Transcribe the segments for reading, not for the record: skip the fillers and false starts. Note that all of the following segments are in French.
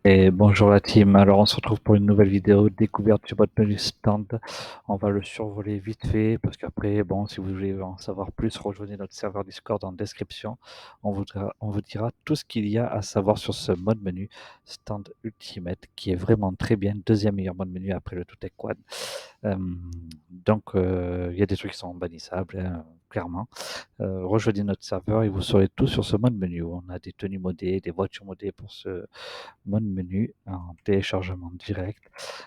Et bonjour la team, alors on se retrouve pour une nouvelle vidéo découverte du mode menu stand. On va le survoler vite fait parce qu'après, bon, si vous voulez en savoir plus, rejoignez notre serveur Discord en description. On vous dira tout ce qu'il y a à savoir sur ce mode menu stand Ultimate qui est vraiment très bien, deuxième meilleur mode menu après le Totec Quad. Il y a des trucs qui sont bannissables, hein, clairement. Rejoignez notre serveur et vous saurez tout sur ce mode menu. On a des tenues modées, des voitures modées pour ce mode menu en téléchargement direct.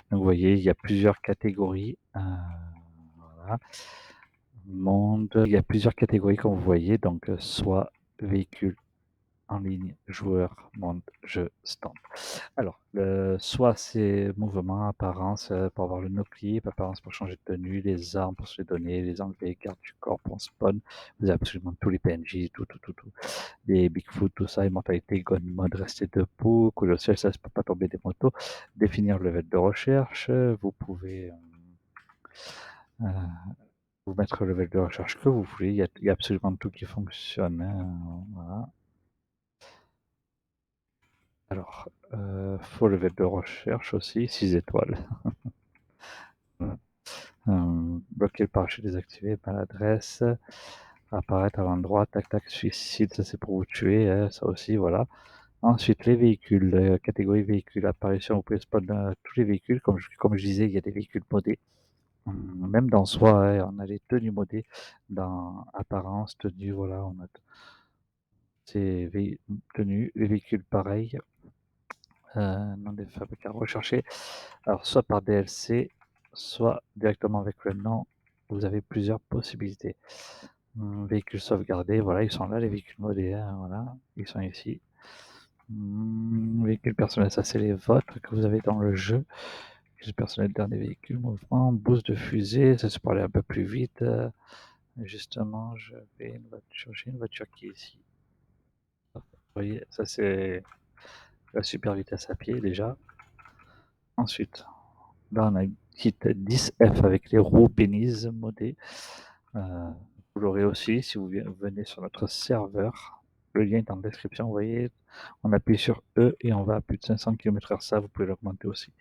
Donc vous voyez, il y a plusieurs catégories. Voilà. Monde, il y a plusieurs catégories comme vous voyez, donc soit véhicule en ligne, joueur, monde, jeu, stand. Alors, soit c'est mouvement, apparence pour avoir le no-clip, apparence pour changer de tenue, les armes pour se les donner, les enlever, garde du corps pour spawn. Vous avez absolument tous les PNJ, tout. Les Bigfoot, tout ça, immortalité, gun mode, rester debout, couler au ciel, ça ne peut pas tomber des motos. Définir le level de recherche, vous pouvez euh, vous mettre le level de recherche que vous voulez, il y a absolument tout qui fonctionne. Voilà. Alors, faux level de recherche aussi, 6 étoiles. Voilà. Bloquer le parachute désactivé, maladresse, apparaître à l'endroit, tac tac, suicide, ça c'est pour vous tuer, ça aussi, voilà. Ensuite, les véhicules, catégorie véhicules, apparition, vous pouvez spawn tous les véhicules, comme je disais, il y a des véhicules modés. Même dans soi, on a les tenues modées, dans apparence, tenue, voilà, on a ces tenues, les véhicules pareils, nom des fabricants recherchés. Alors, soit par DLC, soit directement avec le nom, vous avez plusieurs possibilités. Véhicules sauvegardés, voilà, ils sont là, les véhicules modés, voilà, ils sont ici. Véhicules personnels, ça c'est les vôtres que vous avez dans le jeu. Véhicules personnels, dernier véhicule, mouvement, boost de fusée, ça c'est pour aller un peu plus vite. Justement, j'ai une voiture qui est ici. Vous voyez, ça c'est la super vitesse à pied déjà. Ensuite, là on a une petite 10F avec les roues pénises modées. Vous l'aurez aussi si vous venez sur notre serveur. Le lien est en description, vous voyez, on appuie sur E et on va à plus de 500 km/h, ça vous pouvez l'augmenter aussi.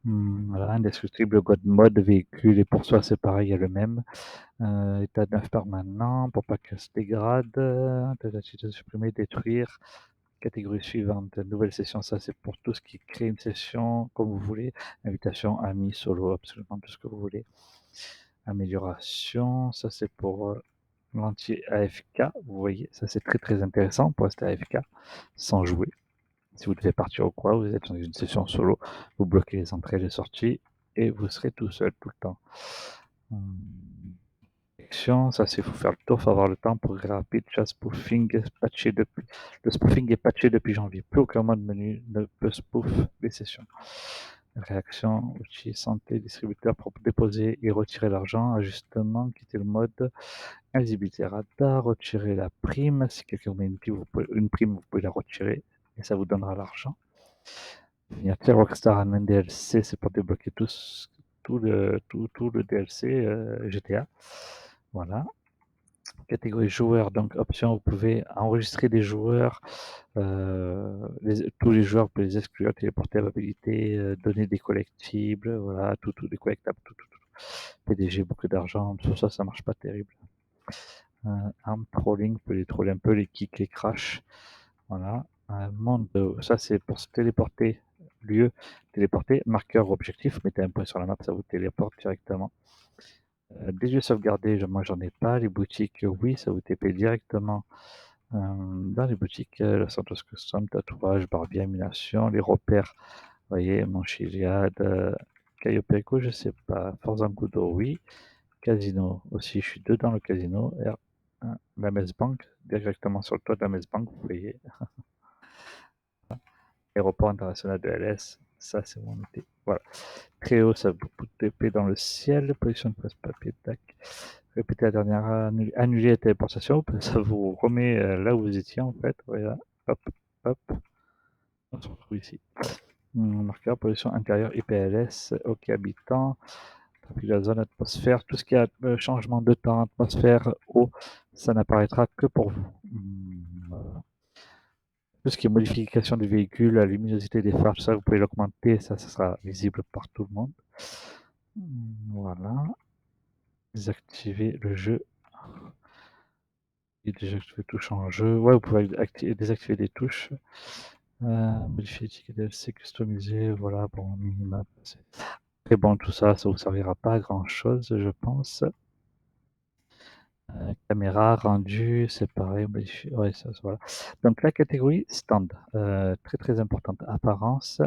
Voilà, indestructible God mode véhicule et pour soi c'est pareil, il y a le même. État de neuf permanent pour pas qu'elle se dégrade. Tentative de supprimer, détruire. Catégorie suivante, nouvelle session, ça c'est pour tout ce qui crée une session comme vous voulez. Invitation, amis, solo, absolument tout ce que vous voulez. Amélioration, ça c'est pour l'entier AFK, vous voyez, ça c'est très très intéressant pour rester AFK sans jouer. Si vous devez partir ou quoi, vous êtes dans une session solo, vous bloquez les entrées et les sorties et vous serez tout seul tout le temps. Ça c'est faut faire le tour, faut avoir le temps pour rapide, chat spoofing patché depuis. Le spoofing est patché depuis janvier. Plus aucun mode menu ne peut spoof les sessions. Réaction, outil, santé, distributeur pour déposer et retirer l'argent, ajustement, quitter le mode, invisibilité radar, retirer la prime. Si quelqu'un met une prime, vous pouvez la retirer et ça vous donnera l'argent. Signature Rockstar en un DLC, c'est pour débloquer tout le DLC GTA. Voilà. Catégorie joueurs, donc option, vous pouvez enregistrer des joueurs, tous les joueurs, vous pouvez les exclure, téléporter à habilité, donner des collectibles, voilà, des collectables, tout. PDG, boucle d'argent, tout ça, ça marche pas terrible. Arm trolling, vous pouvez les troller un peu, les kicks, les crash, voilà. Monde, ça c'est pour se téléporter, lieu, téléporter, marqueur, objectif, mettez un point sur la map, ça vous téléporte directement. Des lieux sauvegardés, moi j'en ai pas. Les boutiques, oui, ça vous TP directement dans les boutiques. Le Santos Custom, tatouage, barbier, animation, les repères. Vous voyez, Manchiliade, Cayo Perico, je sais pas. Forzangudo, oui. Casino aussi, je suis dedans le casino. La Messe Bank, directement sur le toit de la Messe Bank, vous voyez. Aéroport international de LS, ça c'est mon été. Voilà. Très haut, ça vous TP dans le ciel. Position de presse-papier, tac. Répétez la dernière, annuler la téléportation, ça vous remet là où vous étiez en fait. Voilà, hop, hop, on se retrouve ici. Marqueur, position intérieure, IPLS, OK habitant, trafic de la zone, atmosphère, tout ce qui a changement de temps, atmosphère, eau, ça n'apparaîtra que pour vous. Voilà. Tout ce qui est modification du véhicule, la luminosité des phares, tout ça, vous pouvez l'augmenter, ça sera visible par tout le monde. Voilà. Désactiver le jeu. Et déjà que je fais touches en jeu. Ouais, vous pouvez désactiver des touches. Modifier l'étiquette DLC, customiser, voilà, bon, minimap. Très bon, tout ça, ça vous servira pas à grand chose, je pense. Caméra, rendu, c'est pareil, modifier, ouais, ça, voilà. Donc la catégorie stand, très très importante. Apparence,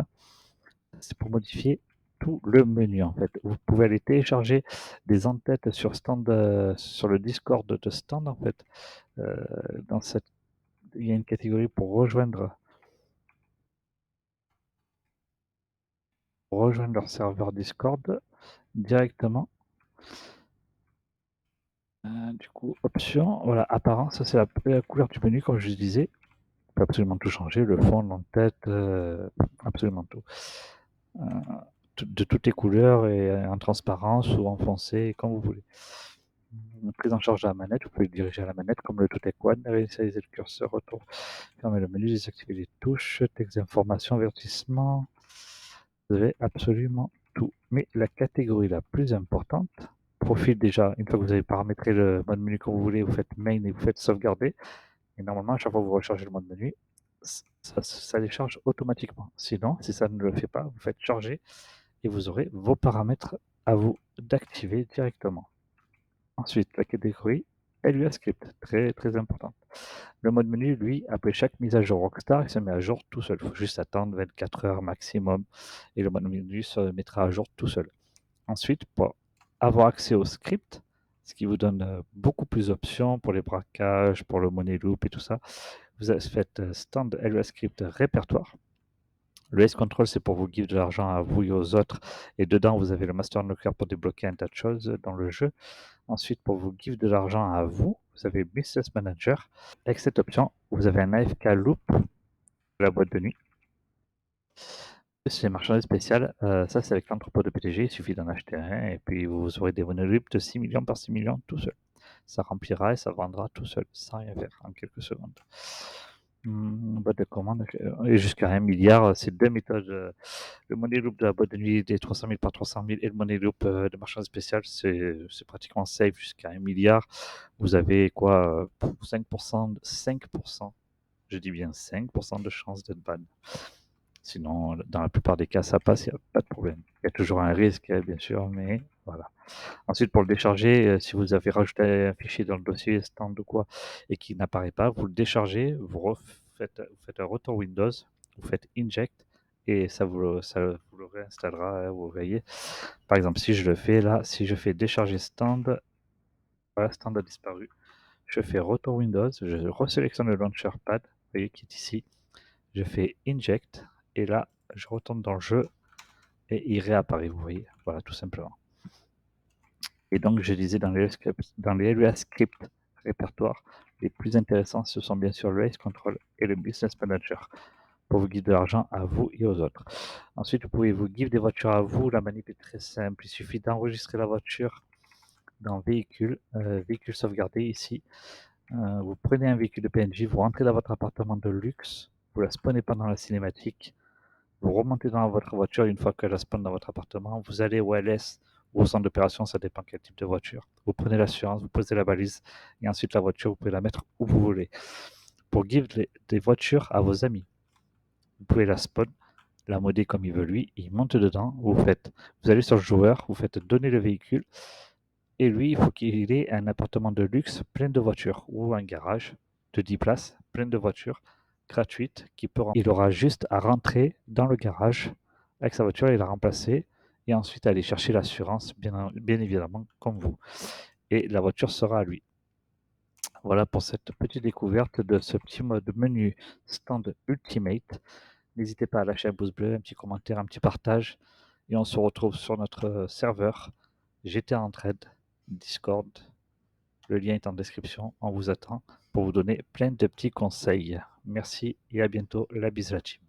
c'est pour modifier tout le menu en fait. Vous pouvez aller télécharger des entêtes sur stand, sur le Discord de stand en fait. Dans cette, il y a une catégorie pour rejoindre leur serveur Discord directement. Du coup, option, voilà, apparence, ça c'est la couleur du menu comme je disais. On peut absolument tout changer, le fond, l'entête, absolument tout. De toutes les couleurs et en transparence ou en foncé, comme vous voulez. Prise en charge de la manette, vous pouvez le diriger à la manette comme le Toutek One, réinitialiser le curseur, retour, fermer le menu, désactiver les touches, texte d'information, avertissement. Vous avez absolument tout. Mais la catégorie la plus importante, profil déjà, une fois que vous avez paramétré le mode menu comme vous voulez, vous faites main et vous faites sauvegarder. Et normalement, à chaque fois que vous rechargez le mode menu, ça les charge automatiquement. Sinon, si ça ne le fait pas, vous faites charger et vous aurez vos paramètres à vous d'activer directement. Ensuite, la catégorie LUA Script, très très importante. Le mode menu, lui, après chaque mise à jour Rockstar, il se met à jour tout seul. Il faut juste attendre 24 heures maximum et le mode menu se mettra à jour tout seul. Ensuite, pour avoir accès au script, ce qui vous donne beaucoup plus d'options pour les braquages, pour le money loop et tout ça, vous faites stand LES script répertoire. Le S-Control, c'est pour vous give de l'argent à vous et aux autres. Et dedans, vous avez le Master Unlocker pour débloquer un tas de choses dans le jeu. Ensuite, pour vous give de l'argent à vous, vous avez Business Manager. Avec cette option, vous avez un AFK Loop de la boîte de nuit. C'est les marchandises spéciales. Ça, c'est avec l'entrepôt de PTG. Il suffit d'en acheter un et puis vous aurez des money loop de 6 millions par 6 millions tout seul. Ça remplira et ça vendra tout seul, sans rien faire, en quelques secondes. Boîte de commande, et jusqu'à 1 milliard, c'est deux méthodes. Le money loop de la boîte de nuit des 300 000 par 300 000 et le money loop de marchandises spéciales, c'est pratiquement safe jusqu'à 1 milliard. Vous avez quoi 5%, 5%, je dis bien 5% de chance d'être ban. Sinon, dans la plupart des cas, ça passe, il n'y a pas de problème. Il y a toujours un risque, bien sûr, mais voilà. Ensuite, pour le décharger, si vous avez rajouté un fichier dans le dossier stand ou quoi et qui n'apparaît pas, vous le déchargez, vous faites un retour Windows, vous faites inject et ça vous le réinstallera, vous voyez. Par exemple, si je le fais là, si je fais décharger stand, voilà, stand a disparu. Je fais retour Windows, je resélectionne le launcherpad, vous voyez, qui est ici. Je fais inject et là, je retourne dans le jeu et il réapparaît, vous voyez. Voilà, tout simplement. Et donc, je disais dans les LEA scripts répertoires, les plus intéressants, ce sont bien sûr le Race Control et le Business Manager pour vous guider de l'argent à vous et aux autres. Ensuite, vous pouvez vous give des voitures à vous. La manip est très simple. Il suffit d'enregistrer la voiture dans véhicule, véhicule sauvegardé ici. Vous prenez un véhicule de PNJ, vous rentrez dans votre appartement de luxe, vous la spawnez pendant la cinématique, vous remontez dans votre voiture une fois que la spawn dans votre appartement, vous allez au LS ou au centre d'opération, ça dépend quel type de voiture. Vous prenez l'assurance, vous posez la balise et ensuite la voiture, vous pouvez la mettre où vous voulez. Pour give des voitures à vos amis, vous pouvez la spawn, la modder comme il veut lui, il monte dedans, vous allez sur le joueur, vous faites donner le véhicule et lui, il faut qu'il ait un appartement de luxe plein de voitures ou un garage de 10 places plein de voitures gratuites qui peut Il aura juste à rentrer dans le garage avec sa voiture et la remplacer et ensuite aller chercher l'assurance, bien évidemment, comme vous. Et la voiture sera à lui. Voilà pour cette petite découverte de ce petit mode menu stand Ultimate. N'hésitez pas à lâcher un pouce bleu, un petit commentaire, un petit partage. Et on se retrouve sur notre serveur GTA Entraide, Discord. Le lien est en description. On vous attend pour vous donner plein de petits conseils. Merci et à bientôt. La bise la team.